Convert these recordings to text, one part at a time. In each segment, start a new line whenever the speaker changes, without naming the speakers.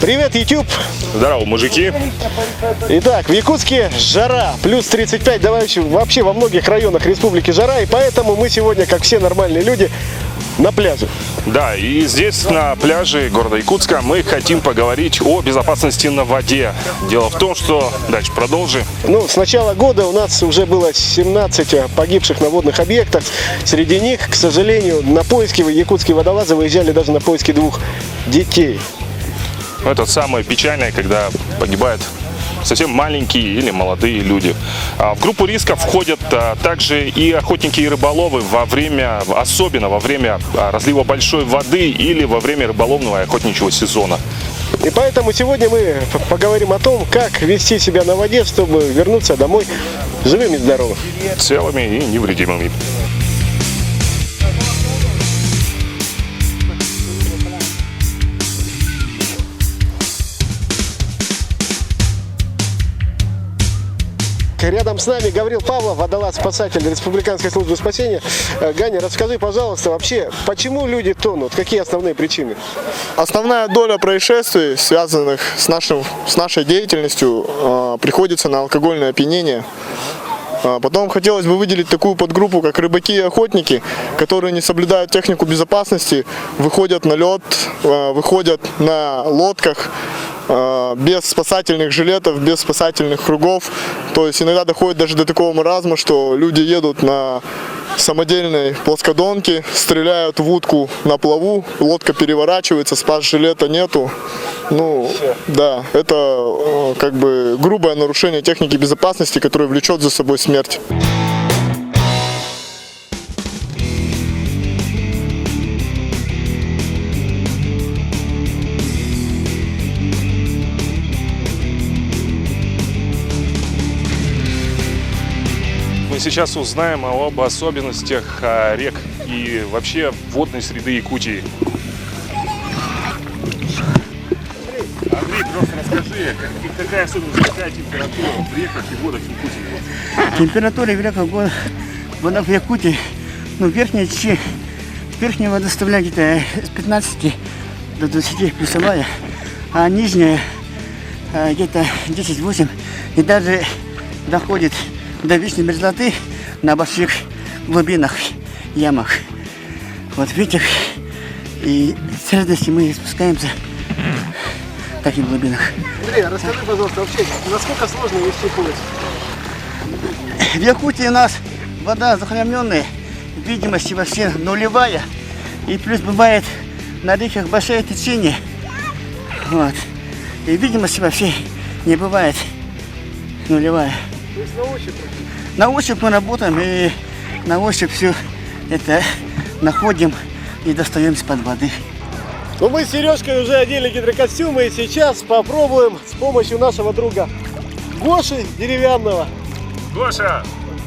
Привет, YouTube!
Здорово, мужики!
Итак, в Якутске жара, плюс 35, давай вообще во многих районах республики жара, и поэтому мы сегодня, как все нормальные люди, на пляже.
Да, и здесь, на пляже города Якутска, мы хотим поговорить о безопасности на воде. Дело в том, что... Дальше продолжим.
Ну, с начала года у нас уже было 17 погибших на водных объектах. Среди них, к сожалению, на поиски якутские водолазы выезжали даже на поиски 2 детей.
Это самое печальное, когда погибают совсем маленькие или молодые люди. В группу риска входят также и охотники и рыболовы особенно во время разлива большой воды или во время рыболовного и охотничьего сезона.
И поэтому сегодня мы поговорим о том, как вести себя на воде, чтобы вернуться домой живыми и здоровыми.
Целыми и невредимыми.
Рядом с нами Гаврил Павлов, водолаз-спасатель Республиканской службы спасения. Ганя, расскажи, пожалуйста, вообще, почему люди тонут? Какие основные причины?
Основная доля происшествий, связанных с нашей деятельностью, приходится на алкогольное опьянение. Потом хотелось бы выделить такую подгруппу, как рыбаки и охотники, которые не соблюдают технику безопасности, выходят на лед, выходят на лодках, без спасательных жилетов, без спасательных кругов. То есть иногда доходит даже до такого маразма, что люди едут на самодельной плоскодонке, стреляют в утку на плаву, лодка переворачивается, спас-жилета нету. Ну, да, это как бы грубое нарушение техники безопасности, которое влечет за собой смерть.
Мы сейчас узнаем об особенностях рек и вообще водной среды Якутии. Андрей, просто расскажи, какая особенность, какая температура в реках и водах Якутии?
Температура в реках водах в Якутии, верхняя вода составляет где-то с 15 до 20 плюсовая, а нижняя где-то 10-8 и даже доходит до вечной мерзлоты на больших глубинах, ямах. Вот в этих и с радостью мы спускаемся в таких глубинах.
Андрей, расскажи, пожалуйста, вообще, насколько сложно вести поиск?
В Якутии у нас вода захламленная, видимость вообще нулевая. И плюс бывает на реках большое течение. Вот. И видимость вообще не бывает нулевая.
То есть на ощупь?
На ощупь мы работаем и на ощупь все это находим и достаем из-под воды.
Ну, мы с Сережкой уже одели гидрокостюмы и сейчас попробуем с помощью нашего друга Гоши деревянного.
Гоша,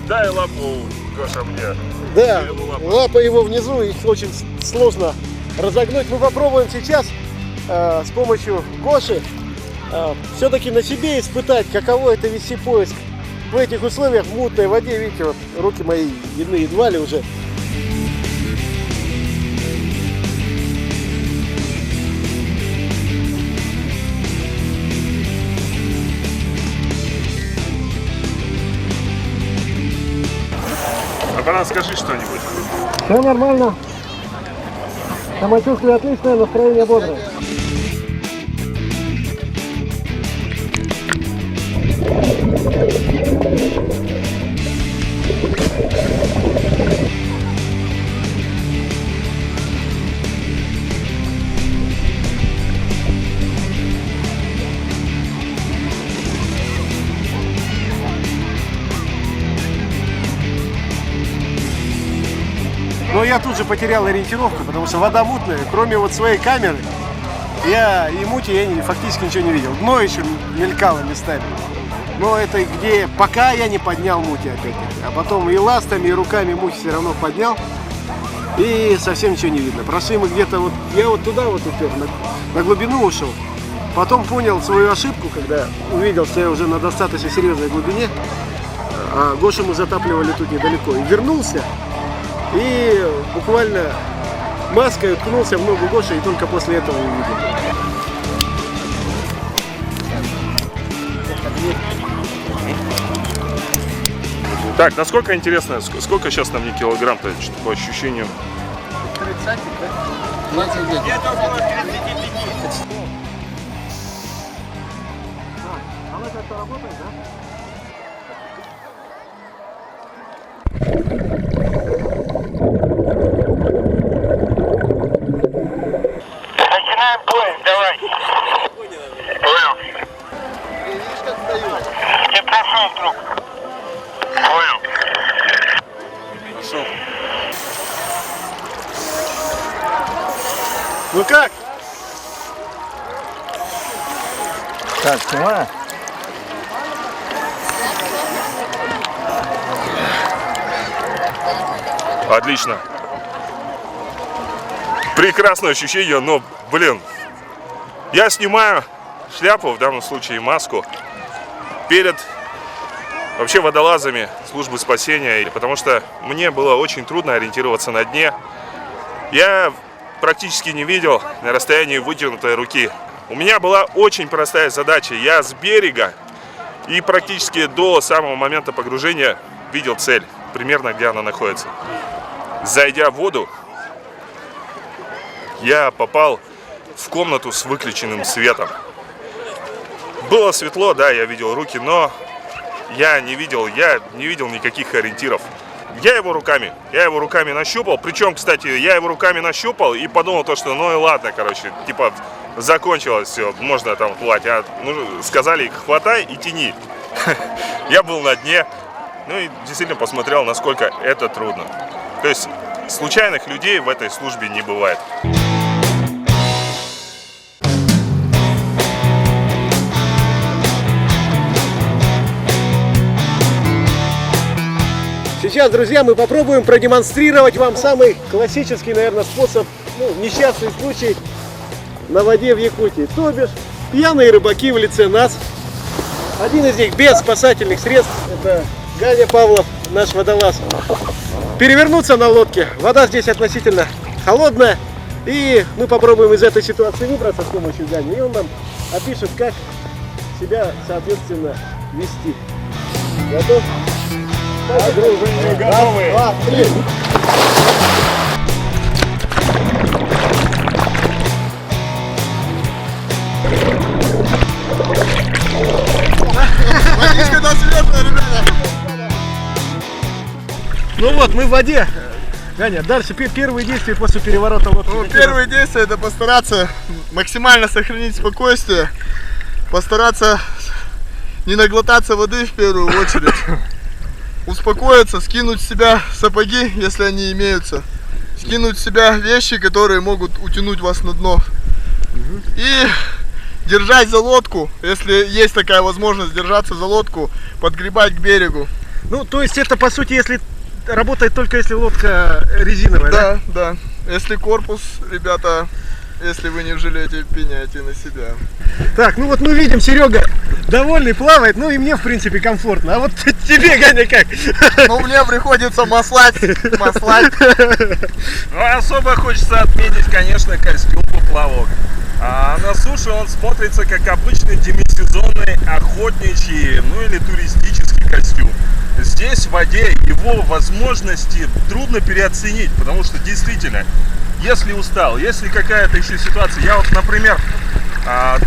дай лапу, Гоша, мне.
Да, лапа его внизу, их очень сложно разогнуть. Мы попробуем сейчас с помощью Гоши все-таки на себе испытать, каково это вести поиск в этих условиях, в мутной воде. Видите, вот руки мои видны едва ли уже.
А скажи что-нибудь.
Все нормально. Самочувствие отличное, настроение бодрое. Но я тут же потерял ориентировку, потому что вода мутная, кроме вот своей камеры, я и мути я фактически ничего не видел. Дно еще мелькало местами. Но это где, пока я не поднял мути опять-таки. А потом и ластами, и руками мути все равно поднял. И совсем ничего не видно. Прошли мы где-то вот, я вот туда вот упер, на глубину ушел. Потом понял свою ошибку, когда увидел, что я уже на достаточно серьезной глубине. А Гошу мы затапливали тут недалеко. И вернулся. И буквально маской уткнулся в ногу Гоши и только после этого увидел.
Так, насколько интересно, сколько сейчас на мне килограмм-то, что-то по ощущению?
30, да? 29.
Начинаем поезд, давай. Понял. Ты прошел, друг. Понял.
Пошел.
Ну как?
Так, снимаю.
Отлично. Прекрасное ощущение, но, блин, я снимаю шляпу, в данном случае маску, перед вообще водолазами службы спасения, потому что мне было очень трудно ориентироваться на дне. Я практически не видел на расстоянии вытянутой руки. У меня была очень простая задача. Я с берега и практически до самого момента погружения видел цель, примерно где она находится. Зайдя в воду, я попал в комнату с выключенным светом. Было светло, да, я видел руки, но я не видел никаких ориентиров. Я его руками нащупал. Причем, кстати, я его руками нащупал и подумал то, что ну и ладно, короче, типа закончилось все, можно там плыть. Сказали, хватай и тяни. Я был на дне, ну и действительно посмотрел, насколько это трудно. То есть случайных людей в этой службе не бывает.
Сейчас, друзья, мы попробуем продемонстрировать вам самый классический, наверное, способ, несчастный случай на воде в Якутии. То бишь, пьяные рыбаки в лице нас. Один из них без спасательных средств, это Ганя Павлов, наш водолаз. Перевернуться на лодке. Вода здесь относительно холодная. И мы попробуем из этой ситуации выбраться с помощью Гани. И он нам опишет, как себя, соответственно, вести. Готов?
Готовы.
2, 3.
Водичка досветная, ребята.
Ну вот, мы в воде. Ганя, дальше первые действия после переворота лодки.
Ну, первые действия — это постараться максимально сохранить спокойствие, постараться не наглотаться воды в первую очередь, успокоиться, скинуть с себя сапоги, если они имеются, скинуть с себя вещи, которые могут утянуть вас на дно, и держать за лодку, если есть такая возможность, держаться за лодку, подгребать к берегу.
Ну, то есть это, по сути, если работает только если лодка резиновая, да?
Да. Если корпус, ребята, если вы не жалеете, пеняйте на себя.
Так, ну вот мы видим, Серега довольный, плавает, ну и мне, в принципе, комфортно. А вот тебе, Ганя, как?
Ну, мне приходится маслать.
Ну, особо хочется отметить, конечно, костюм поплавок. А на суше он смотрится как обычный демисезонный охотничий, ну или туристический костюм. Здесь в воде его возможности трудно переоценить, потому что действительно, если устал, если какая-то еще ситуация, я вот, например,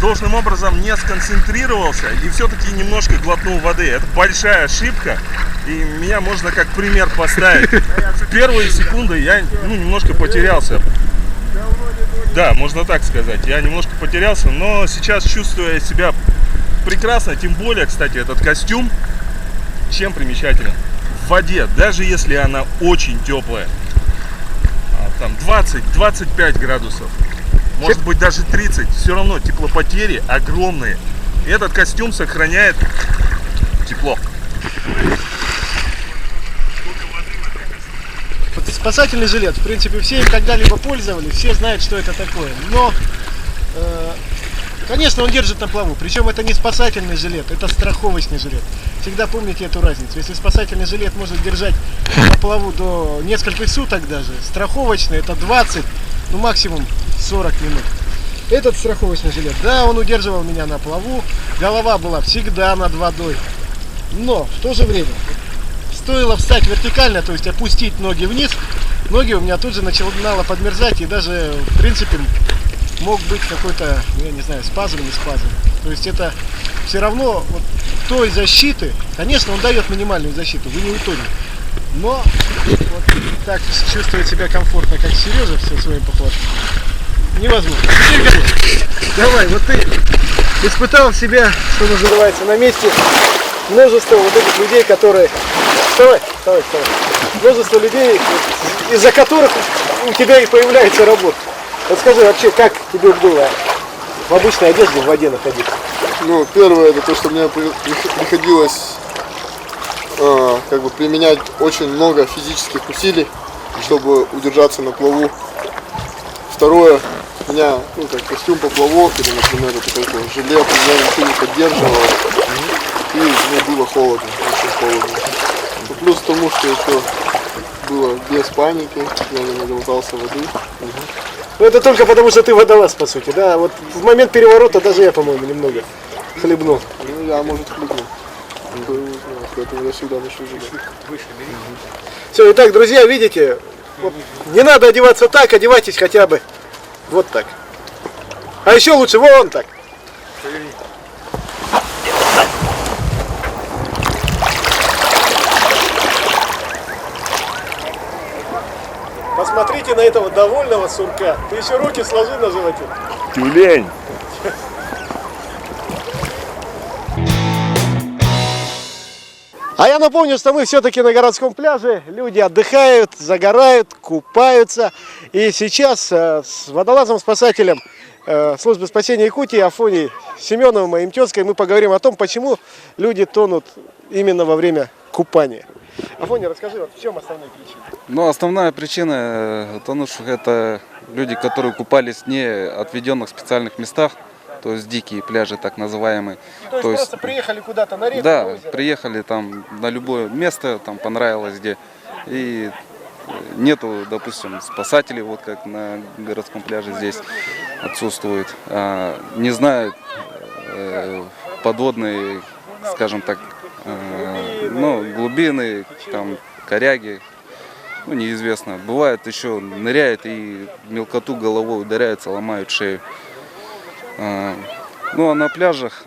должным образом не сконцентрировался и все-таки немножко глотнул воды. Это большая ошибка, и меня можно как пример поставить. В первые секунды я немножко потерялся. Да, можно так сказать. Я немножко потерялся, но сейчас чувствую себя прекрасно. Тем более, кстати, этот костюм, чем примечателен? В воде, даже если она очень теплая, там 20-25 градусов, может быть даже 30, все равно теплопотери огромные. И этот костюм сохраняет тепло.
Спасательный жилет, в принципе, все им когда-либо пользовались, все знают, что это такое. Но, конечно, он держит на плаву. Причем это не спасательный жилет, это страховочный жилет. Всегда помните эту разницу. Если спасательный жилет может держать на плаву до нескольких суток даже, страховочный это 20, ну максимум 40 минут. Этот страховочный жилет, да, он удерживал меня на плаву, голова была всегда над водой. Но в то же время стоило встать вертикально, то есть опустить ноги вниз, ноги у меня тут же начинало подмерзать, и даже, в принципе, мог быть какой-то, я не знаю, спазм, не спазм. То есть это все равно вот той защиты, конечно, он дает минимальную защиту, вы не утонете. Но вот так чувствовать себя комфортно, как Сережа со своим поплавком, невозможно. Теперь говори, давай, вот ты испытал себя, что называется, на месте множество вот этих людей, которые... Вставай. Множество людей, из-за которых у тебя и появляется работа. Вот скажи вообще, как тебе было в обычной одежде в воде находиться?
Ну, первое, это то, что мне приходилось как бы применять очень много физических усилий, чтобы удержаться на плаву. Второе, у меня, ну, как костюм поплавок, или, например, это такой жилет, меня ничего не поддерживало, и мне было холодно, очень холодно. Ну, плюс к тому, что еще было без паники, я не нагружался воды.
Ну это только потому, что ты водолаз, по сути, да? Вот в момент переворота даже я, по-моему, немного хлебнул.
Ну, я, может, хлебнул. Поэтому я всегда ношу жилет.
Все, итак, друзья, видите, вот, не надо одеваться так, одевайтесь хотя бы вот так. А еще лучше вон так. Посмотрите на этого довольного сурка. Ты еще руки сложи на животе.
Тюлень.
А я напомню, что мы все-таки на городском пляже. Люди отдыхают, загорают, купаются. И сейчас с водолазом-спасателем службы спасения Якутии Афонией Семеновым, моим тезкой, мы поговорим о том, почему люди тонут именно во время купания. Афоня, расскажи, вот в чем основная причина?
Ну, основная причина тонувших — это люди, которые купались не отведенных специальных местах, то есть дикие пляжи, так называемые.
То есть просто приехали куда-то на реку?
Да,
на озеро?
приехали там на любое место, там понравилось где, и нету, допустим, спасателей, вот как на городском пляже здесь отсутствует, не знают подводные, скажем так, ну, глубины, там, коряги, ну, неизвестно. Бывает еще ныряет и мелкоту головой ударяются, ломают шею. Ну, а на пляжах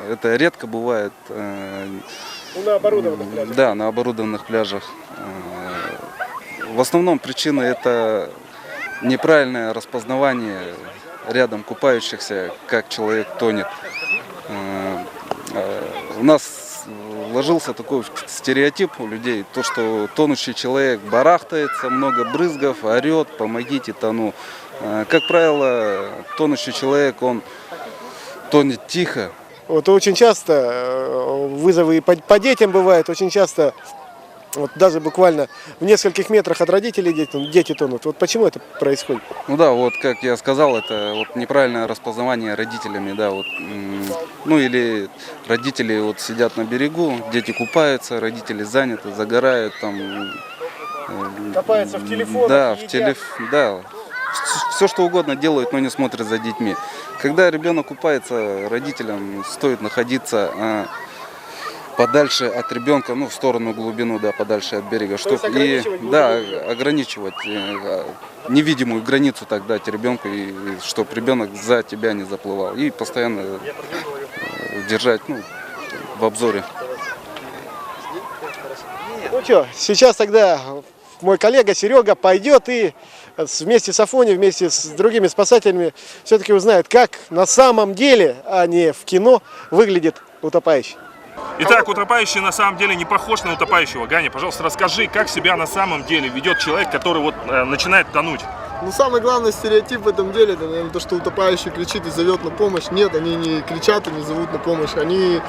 это редко бывает.
На оборудованных пляжах?
Да, на оборудованных пляжах. В основном причина — это неправильное распознавание рядом купающихся, как человек тонет. У нас вложился такой стереотип у людей, то, что тонущий человек барахтается, много брызгов, орет, помогите, тону. Как правило, тонущий человек, он тонет тихо.
Вот очень часто вызовы и по детям бывают, очень часто вот даже буквально в нескольких метрах от родителей дети тонут. Вот почему это происходит?
Ну да, вот как я сказал, это вот неправильное распознавание родителями, да, вот, ну или родители вот сидят на берегу, дети купаются, родители заняты, загорают там.
Копаются в телефонах,
да,
едят.
да, все что угодно делают, но не смотрят за детьми. Когда ребенок купается, родителям стоит находиться подальше от ребенка, ну, в сторону глубину, да, подальше от берега, чтобы ограничивать невидимую границу так дать ребенку, и чтобы ребенок за тебя не заплывал, и постоянно держать, ну, в обзоре.
Ну что, сейчас тогда мой коллега Серега пойдет и вместе с Афоней, вместе с другими спасателями все-таки узнает, как на самом деле, а не в кино, выглядит утопающий.
Итак, утопающий на самом деле не похож на утопающего. Ганя, пожалуйста, расскажи, как себя на самом деле ведет человек, который вот начинает тонуть.
Ну, самый главный стереотип в этом деле, это, наверное, то, что утопающий кричит и зовет на помощь. Нет, они не кричат и не зовут на помощь. Они,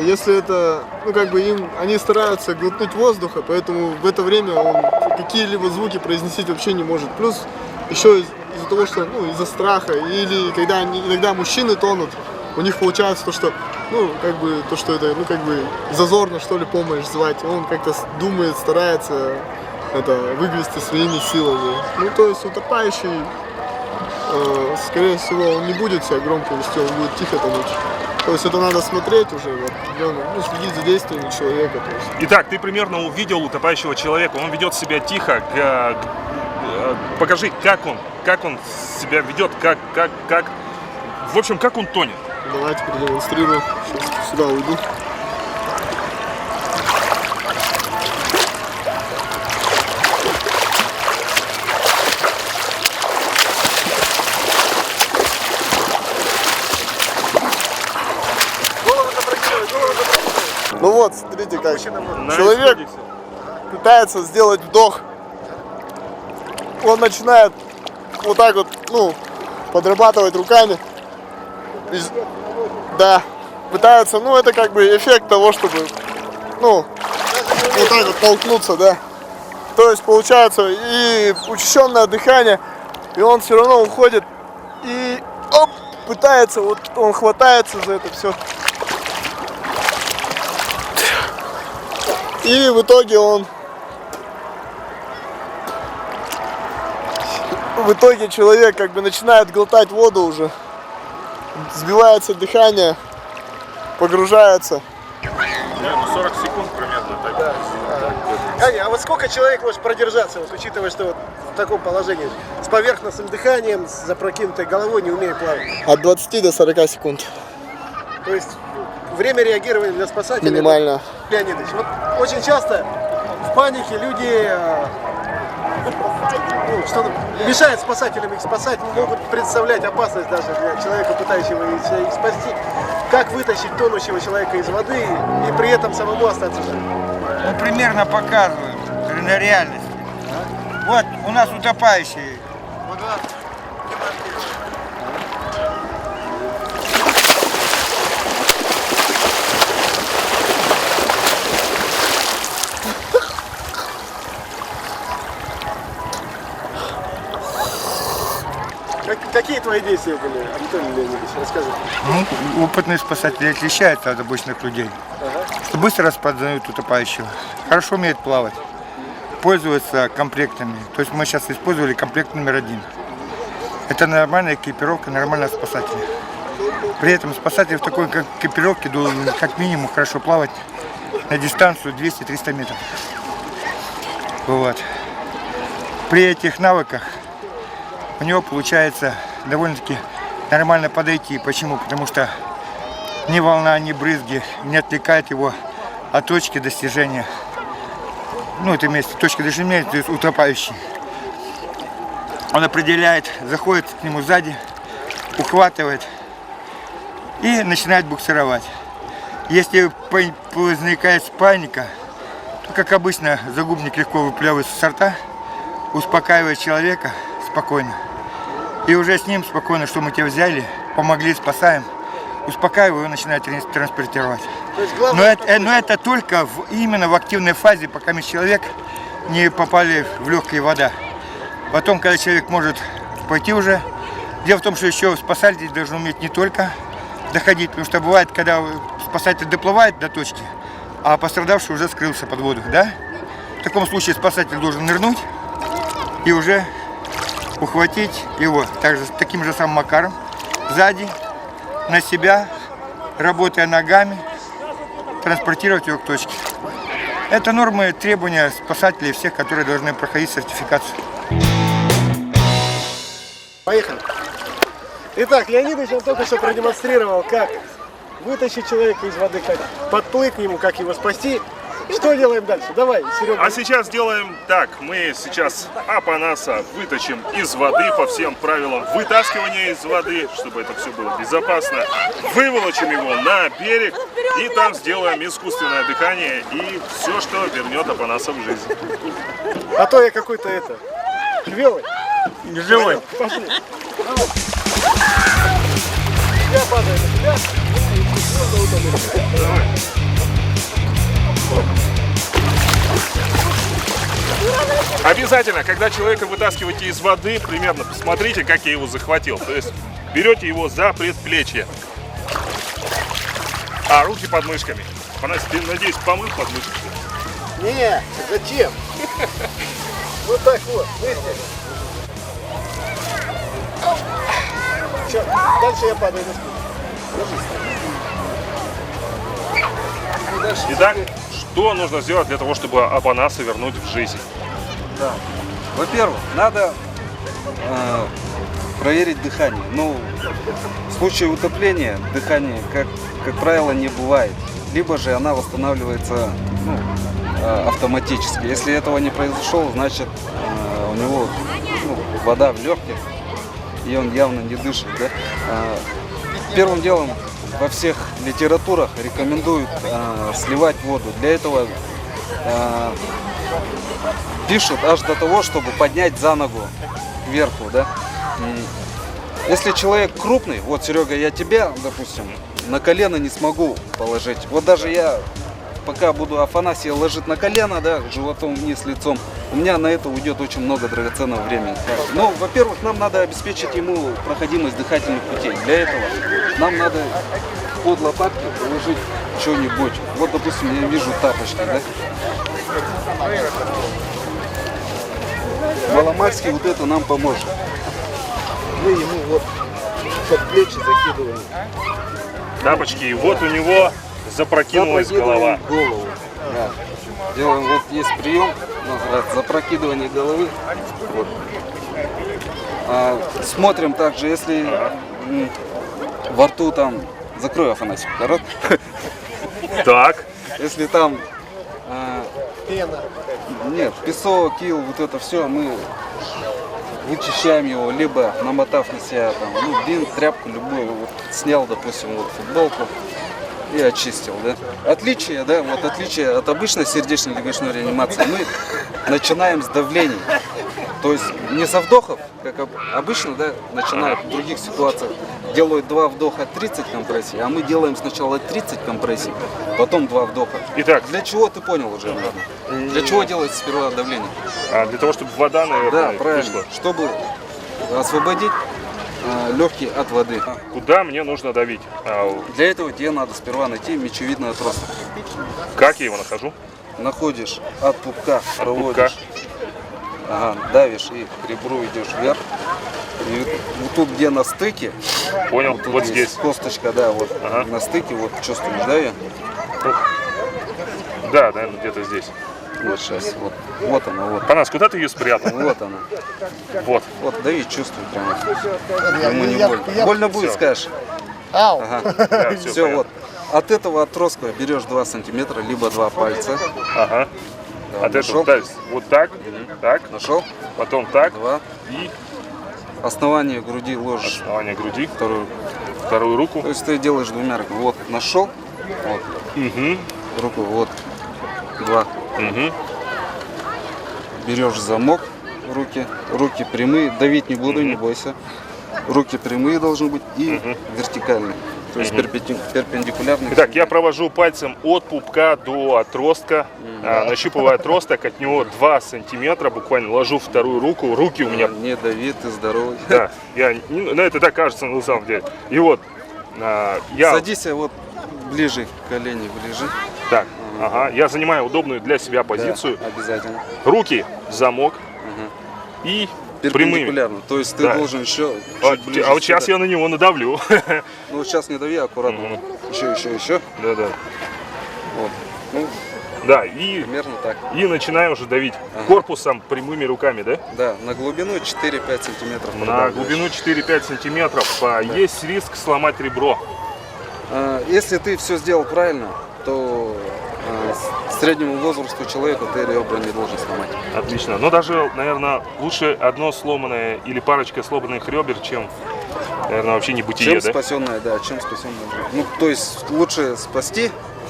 если это, ну, как бы они стараются глотнуть воздуха, поэтому в это время он какие-либо звуки произносить вообще не может. Плюс еще из-за того, что, ну, из-за страха, или когда иногда мужчины тонут, у них получается то, что, ну, как бы, то, что это, ну, как бы, зазорно, что ли, помощь звать. Он как-то думает, старается это выгрести своими силами. Ну, то есть утопающий, скорее всего, он не будет себя громко вести, он будет тихо тонуть. То есть это надо смотреть уже, ну, следить за действиями человека. То есть.
Итак, ты примерно увидел утопающего человека, он ведет себя тихо. Покажи, как он себя ведет, в общем, как он тонет.
Давайте продемонстрирую. Сейчас сюда уйду. Ну вот, смотрите, как человек пытается сделать вдох. Он начинает вот так вот, ну, подрабатывать руками. Да, пытается, ну, это как бы эффект того, чтобы, ну, вот так вот толкнуться, да. То есть получается и учащенное дыхание, и он все равно уходит и оп, пытается, вот он хватается за это все. И в итоге человек как бы начинает глотать воду уже, сбивается дыхание, погружается.
40 секунд примерно так.
Аня, а вот сколько человек может продержаться, вот, учитывая, что вот в таком положении, с поверхностным дыханием, с запрокинутой головой, не умея плавать?
От 20 до 40 секунд.
То есть время реагирования для спасателей...
Минимально.
Леонидович, вот очень часто в панике люди что мешают спасателям их спасать, могут представлять опасность даже для человека, пытающего их спасти. Как вытащить тонущего человека из воды и при этом самому остаться живым?
Мы примерно показываем на реальности. Вот у нас утопающие.
Какие твои действия были, Анатолий Леонидович? Расскажи.
Ну, опытные спасатели отличаются от обычных людей. Что быстро распознают утопающего, хорошо умеют плавать, пользуются комплектами. То есть мы сейчас использовали комплект номер 1. Это нормальная экипировка нормального спасателя. При этом спасатель в такой экипировке должен как минимум хорошо плавать на дистанцию 200-300 метров. Вот. При этих навыках у него получается довольно-таки нормально подойти. Почему? Потому что ни волна, ни брызги не отвлекают его от точки достижения. Ну, это имеется точка достижения, то есть утопающий. Он определяет, заходит к нему сзади, ухватывает и начинает буксировать. Если возникает паника, то, как обычно, загубник легко выплевывается с рта, успокаивает человека спокойно. И уже с ним спокойно, что мы тебя взяли, помогли, спасаем, успокаиваю и начинает транспортировать. Но это только именно в активной фазе, пока человек не попали в легкие вода. Потом, когда человек может пойти уже, дело в том, что еще спасатель должен уметь не только доходить, потому что бывает, когда спасатель доплывает до точки, а пострадавший уже скрылся под воду, да? В таком случае спасатель должен нырнуть и уже ухватить его таким же самым макаром сзади, на себя, работая ногами, транспортировать его к точке. Это нормы, требования спасателей всех, которые должны проходить сертификацию.
Поехали. Итак, Леонидович он только что продемонстрировал, как вытащить человека из воды, как подплыть к нему, как его спасти. Что делаем дальше? Давай, Серега.
А сейчас делаем так. Мы сейчас Апанаса вытащим из воды по всем правилам вытаскивания из воды, чтобы это все было безопасно. Выволочим его на берег и там сделаем искусственное дыхание и все, что вернет Апанаса в жизнь.
А то я какой-то живой.
Живой.
Пошли. Я падаю на тебя.
Обязательно, когда человека вытаскиваете из воды, примерно посмотрите, как я его захватил. То есть берете его за предплечье, а руки под мышками. Панас, ты, надеюсь, помыл подмышки?
Не, зачем? Вот так вот, вместе. Всё, дальше я падаю на спину.
Итак, что нужно сделать для того, чтобы Апанаса вернуть в жизнь?
Да. Во-первых, надо проверить дыхание. Ну, в случае утопления дыхания, как правило, не бывает. Либо же она восстанавливается автоматически. Если этого не произошло, значит у него вода в легких, и он явно не дышит. Да? Первым делом во всех литературах рекомендуют сливать воду. Для этого пишут аж до того, чтобы поднять за ногу кверху. Да? Если человек крупный, вот, Серега, я тебя, допустим, на колено не смогу положить. Вот даже я, пока буду Афанасия ложить на колено, да, животом вниз, лицом, у меня на это уйдет очень много драгоценного времени. Ну, во-первых, нам надо обеспечить ему проходимость дыхательных путей. Для этого нам надо под лопатки положить что-нибудь. Вот, допустим, я вижу тапочки, да? Маломальски вот это нам поможет. Мы ему вот под плечи закидываем.
Тапочки, и вот у него запрокинулась голова.
Голову. Да. Делаем, вот есть прием, называется запрокидывание головы. Вот. Смотрим также, если во рту там, закрой, Афанасий, рот.
Так.
Если там
Пена.
нет, песок, кил, вот это все, мы вычищаем его, либо намотав на себя там, бинт, тряпку любую, вот, снял, допустим, вот футболку и очистил, да. Отличие, да, вот отличие от обычной сердечно-легочной реанимации, мы начинаем с давлений. То есть не со вдохов, как обычно, да, начинают в других ситуациях. Делают 2 вдоха 30 компрессий, а мы делаем сначала 30 компрессий, потом 2 вдоха.
Итак.
Для чего ты понял уже, наверное? Для чего делается сперва давление?
Для того, чтобы вода, наверное,
Да, правильно.
вышла.
Чтобы освободить легкие от воды.
Куда мне нужно давить?
Для этого тебе надо сперва найти мечевидный отросток.
Как я его нахожу?
Находишь от пупка, проводишь.
пупка.
Ага, давишь и к ребру идешь вверх. И вот тут, где на стыке,
Понял,
тут
вот
есть
здесь.
косточка, да, вот
Ага.
на стыке, вот чувствуешь, да, ее?
Да, наверное, где-то здесь.
Вот сейчас, вот она, вот.
Панас, куда ты ее спрятал?
Вот она.
Вот.
Вот, дави, чувствуй прямо. Ему не больно. Больно будет,
Всё.
скажешь.
Ау.
Ага.
Да,
Все,
понятно.
вот. От этого отростка берешь 2 сантиметра, либо 2 пальца.
Ага.
Да,
От
нашел?
этого, то есть, вот так, так,
Нашел?
потом так,
2.
и
Основание груди ложишь
основание груди,
вторую.
руку.
То есть ты делаешь 2 руками. Вот, нашел. Вот,
Угу,
руку, вот. 2.
угу.
Берешь замок в руки. Руки прямые. Давить не буду, не бойся. Руки прямые должны быть и вертикальные. То есть перпендикулярные.
Итак, я провожу пальцем от пупка до отростка, нащупываю отросток, от него 2 сантиметра, буквально ложу вторую руку, руки у меня,
Не дави, ты здоровый.
да, это так кажется на самом деле. И вот, я,
Садись вот ближе, колени ближе.
так, ага, я занимаю удобную для себя позицию,
Да, обязательно.
руки в замок и прямыми.
Перпендикулярно. То есть ты
Да.
должен еще
А,
чуть ближе
а вот сейчас
сюда.
я на него надавлю.
Ну вот сейчас не дави, аккуратно. Еще.
Да-да.
Вот. Ну,
Да, и
примерно так.
начинаю уже давить корпусом прямыми руками, да?
Да, на глубину 4-5 сантиметров.
На
продавливаешь.
глубину 4-5 сантиметров. Есть риск сломать ребро.
Если ты все сделал правильно, то среднему возрасту человека ты ребра не должен сломать.
Отлично. Но даже, наверное, лучше одно сломанное или парочка сломанных ребер, чем, наверное, вообще не бытие,
Чем
да?
спасенная, да, чем спасенная. Ну, то есть лучше спасти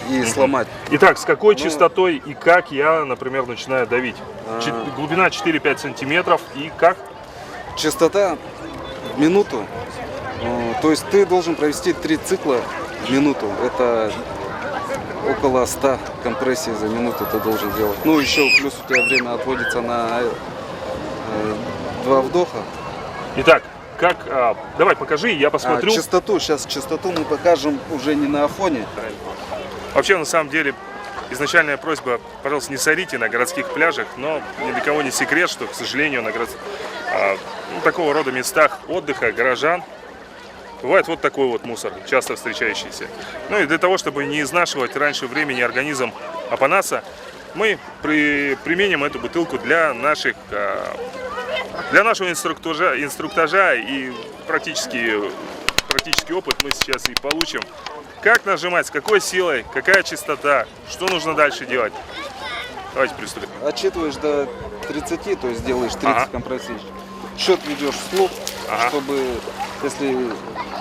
и сломать.
Итак, с какой частотой и как я, например, начинаю давить? Глубина 4-5 сантиметров и как?
Частота в минуту. То есть ты должен провести 3 цикла в минуту. Это около 100 компрессий за минуту ты должен делать. Ну, еще плюс у тебя время отводится на 2 вдоха.
Итак, как? Давай покажи, я посмотрю.
Сейчас частоту мы покажем уже не на афоне.
Вообще, на самом деле, изначальная просьба, пожалуйста, не сорите на городских пляжах, но ни для кого не секрет, что, к сожалению, на такого рода местах отдыха горожан бывает вот такой вот мусор, часто встречающийся. Ну и для того, чтобы не изнашивать раньше времени организм Апанаса, мы применим эту бутылку для нашего инструктажа, и практический опыт мы сейчас и получим. Как нажимать, с какой силой, какая частота, что нужно дальше делать. Давайте приступим.
Отсчитываешь до 30, то есть делаешь 30 компрессий. Счет ведешь вслух, чтобы, если...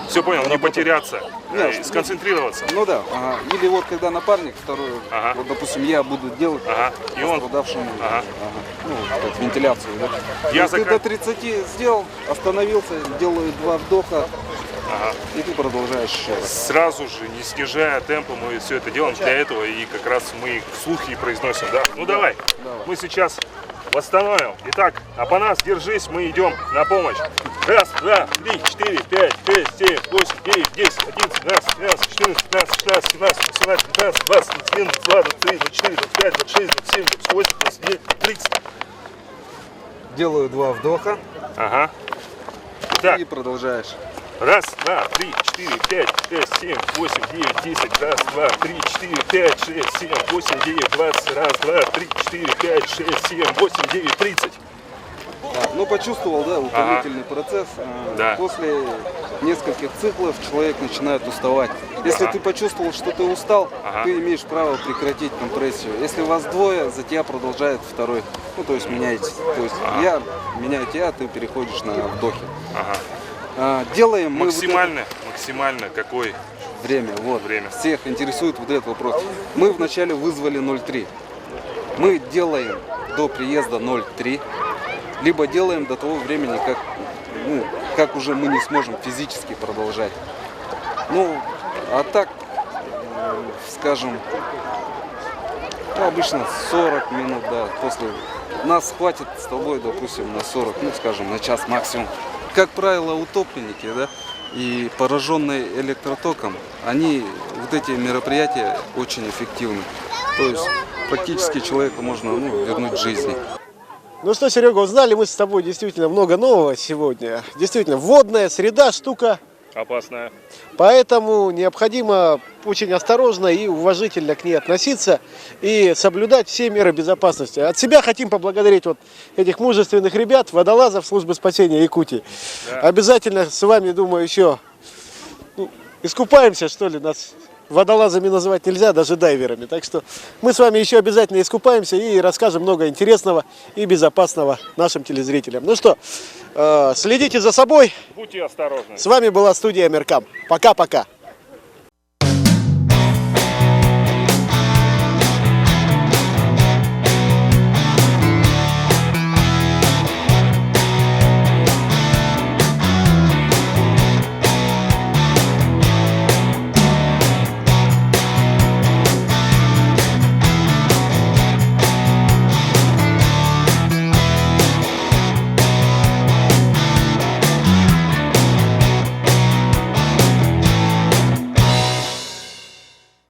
Все понял, не потеряться,
Нет,
сконцентрироваться.
Ну да, или вот когда напарник второй, вот допустим, я буду делать
И он...
пострадавшему ну, как вентиляцию. Да?
Я
Ты до 30 сделал, остановился, делаю 2 вдоха, и ты продолжаешь еще раз.
Сразу же, не снижая темпа, мы все это делаем для этого, и как раз мы вслух и произносим, да? Ну давай. Мы сейчас восстановим. Итак, Апанас, держись, мы идем на помощь. 1, 2, 3, 4, 5, 6, 7, 8, 9, 10, 11, 12, 13, 14, 15, 16, 17, 18, 19, 20, 21, 22, 23, 24, 25, 26, 27, 28, 29, 30.
Делаю 2 вдоха
Так.
и продолжаешь.
1, 2, 3, 4, 5, 6, 7, 8, 9, 10, 1, 2, 3, 4, 5, 6, 7, 8, 9, 20, 1, 2, 3, 4, 5, 6, 7, 8, 9, 30.
Ну, почувствовал, да, утомительный процесс.
Да.
После нескольких циклов человек начинает уставать. Если ты почувствовал, что ты устал, ты имеешь право прекратить компрессию. Если вас двое, за тебя продолжает второй. Ну, то есть меняете. То есть я меняю тебя, ты переходишь на вдохи. Делаем мы
Максимально какое
время. Вот.
Время.
Всех интересует вот этот вопрос. Мы вначале вызвали 0,3. Мы делаем до приезда 0,3. Либо делаем до того времени, как уже мы не сможем физически продолжать. Ну, а так, скажем, обычно 40 минут, да, после. Нас хватит с тобой, допустим, на 40, ну, скажем, на час максимум. Как правило, утопленники, да, и пораженные электротоком, они, вот эти мероприятия очень эффективны. То есть, практически человека можно, вернуть к жизни.
Ну что, Серега, узнали мы с тобой действительно много нового сегодня. Действительно, водная среда штука
опасная.
Поэтому необходимо очень осторожно и уважительно к ней относиться и соблюдать все меры безопасности. От себя хотим поблагодарить вот этих мужественных ребят, водолазов службы спасения Якутии. Да. Обязательно с вами, думаю, еще искупаемся, что ли, нас водолазами называть нельзя, даже дайверами. Так что мы с вами еще обязательно искупаемся и расскажем много интересного и безопасного нашим телезрителям. Ну что, следите за собой.
Будьте осторожны.
С вами была студия Меркам. Пока-пока.